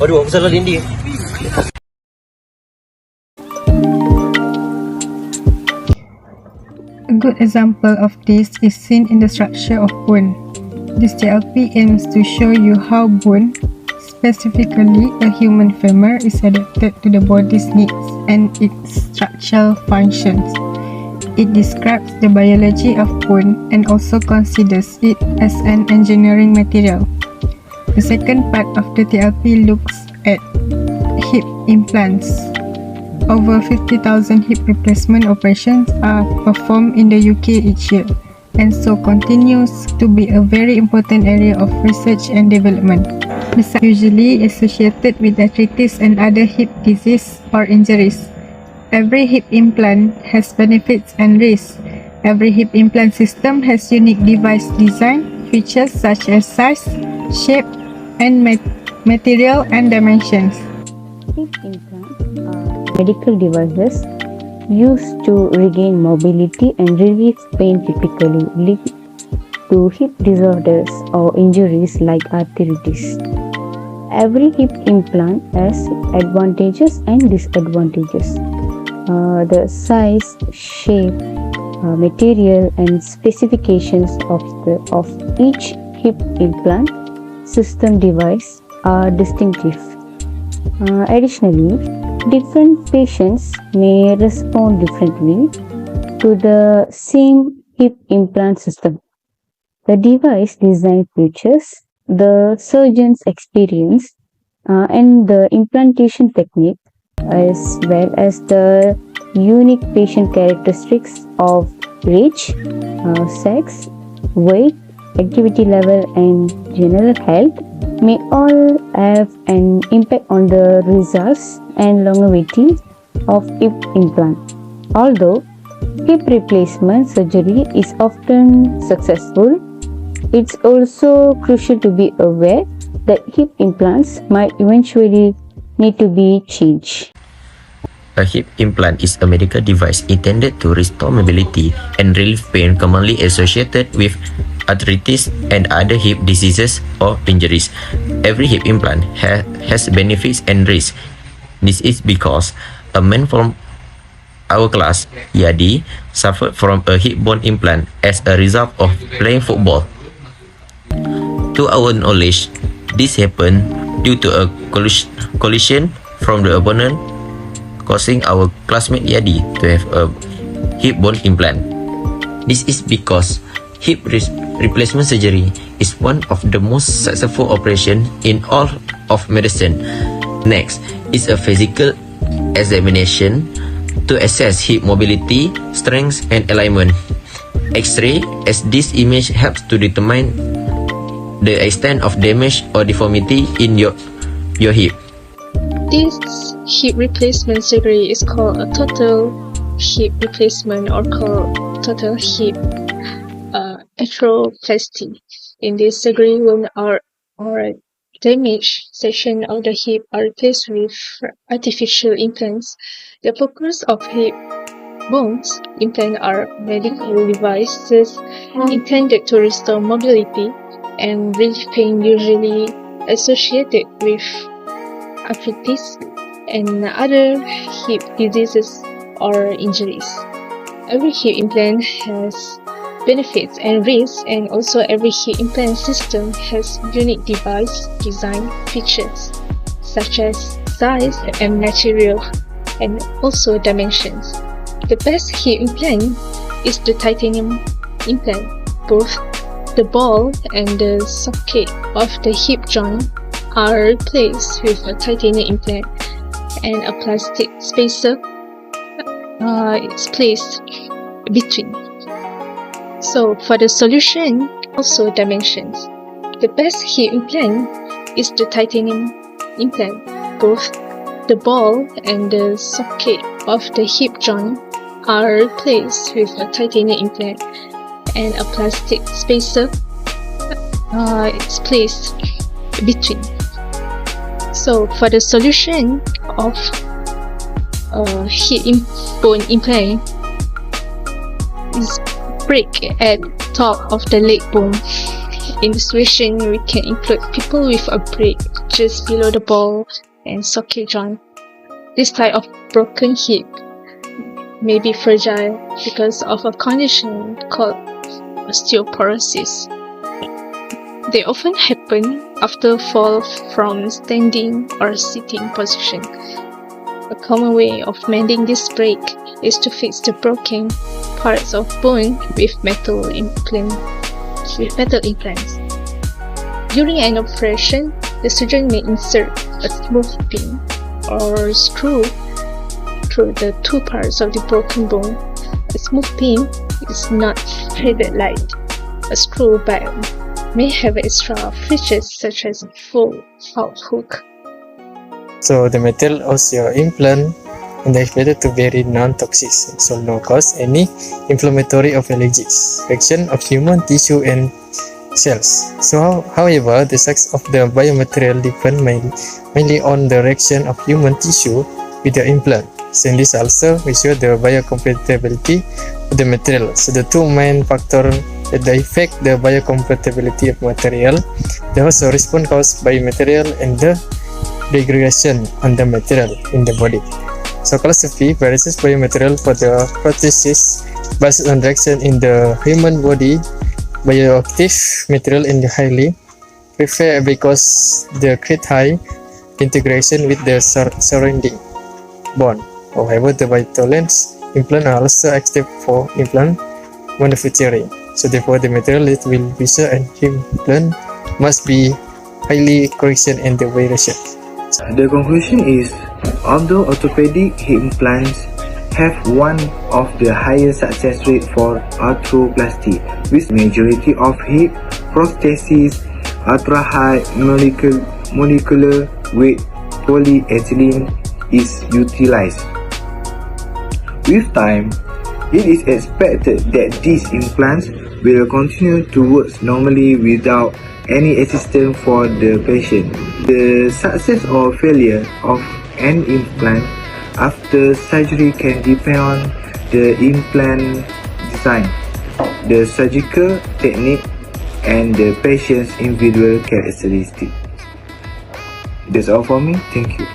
Waduh, aku salah dinding. A good example of this is seen in the structure of bone. This TLP aims to show you how bone, specifically a human femur, is adapted to the body's needs and its structural functions. It describes the biology of bone and also considers it as an engineering material. The second part of the TLP looks at hip implants. Over 50,000 hip replacement operations are performed in the UK each year, and so continues to be a very important area of research and development. Besides usually associated with arthritis and other hip disease or injuries, every hip implant has benefits and risks. Every hip implant system has unique device design features such as size, shape, and material and dimensions. Hip implants are medical devices used to regain mobility and relieve pain typically linked to hip disorders or injuries like arthritis. Every hip implant has advantages and disadvantages. The size, shape, material and specifications of each hip implant system device are distinctive. Additionally, different patients may respond differently to the same hip implant system. The device design features, the surgeon's experience, and the implantation technique, as well as the unique patient characteristics of age, sex, weight, activity level, and general health may all have an impact on the results and longevity of hip implant. Although hip replacement surgery is often successful, it's also crucial to be aware that hip implants might eventually need to be changed. A hip implant is a medical device intended to restore mobility and relieve pain commonly associated with arthritis and other hip diseases or injuries. Every hip implant has benefits and risks. This is because a man from our class, Yadi, suffered from a hip bone implant as a result of playing football. To our knowledge, this happened due to a collision from the opponent, causing our classmate Yadi to have a hip bone implant. This is because hip replacement surgery is one of the most successful operations in all of medicine. Next is a physical examination to assess hip mobility, strength, and alignment. X-ray, as this image helps to determine the extent of damage or deformity in your hip. This hip replacement surgery is called a total hip replacement or called total hip arthroplasty. In this surgery, when or damaged section of the hip are replaced with artificial implants. The focus of hip bones implants are medical devices intended to restore mobility and relieve pain usually associated with arthritis and other hip diseases or injuries. Every hip implant has benefits and risks, and also every hip implant system has unique device design features such as size and material and also dimensions. The best hip implant is the titanium implant. Both the ball and the socket of the hip joint are replaced with a titanium implant, and a plastic spacer is placed between. So for the solution, also dimensions. The best hip implant is the titanium implant. Both the ball and the socket of the hip joint are replaced with a titanium implant, and a plastic spacer is placed between. So for the solution of hip bone implant is break at top of the leg bone. In this situation, we can include people with a break just below the ball and socket joint. This type of broken hip may be fragile because of a condition called osteoporosis. They often happen after fall from standing or sitting position. A common way of mending this break is to fix the broken parts of bone with metal implants. During an operation, the surgeon may insert a smooth pin or screw through the two parts of the broken bone. A smooth pin is not threaded like a screw but may have extra features such as a fold-out hook. So the metal osseo implant is expected to be non-toxic and so no cause any inflammatory or allergic reaction of human tissue and cells. So, however, the sex of the biomaterial depends mainly on the reaction of human tissue with the implant. So in this also we show the biocompatibility of the material. So the two main factors that affect the biocompatibility of material, the also response caused by material and the degradation on the material in the body. So philosophy versus biomaterial for the prosthesis based on reaction in the human body. Bioactive material in the highly preferred because they create high integration with the surrounding bone. However, the biotolerance implant are also active for implant manufacturing. So therefore, the material that will be used and implant must be highly correction and the variation. The conclusion is, although orthopedic hip implants have one of the highest success rate for arthroplasty, with majority of hip prostheses ultra-high molecular weight polyethylene is utilized. With time, it is expected that these implants will continue to work normally without any assistance for the patient. The success or failure of an implant after surgery can depend on the implant design, the surgical technique, and the patient's individual characteristics. That's all for me. Thank you.